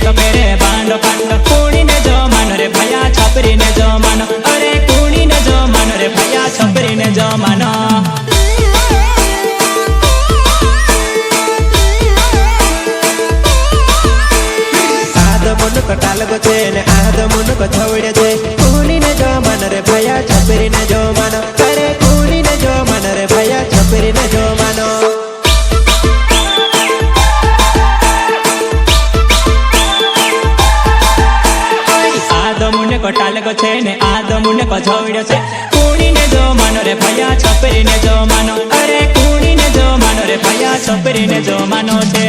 गमे रे bond bond कूड़ी ने जो मान रे भया छपरी ने जो मान अरे कूड़ी ने जो मान रे भया छपरी ने जो मान आदमुन को टाल गो छे ने आदमुन को छवड़े छे कूड़ी ने जो मान रे भया छपरी ने जो मान अरे कूड़ी ने जो मान रे भया छपरी ने जो मानो आदमुने को टाल गो छे ने आदमुने को छवड़े छे कूड़ी ने जो मानो रे भया छपरी ने जो मानो अरे कूड़ी ने जो मानो रे भया छपरी ने जो मानो छे।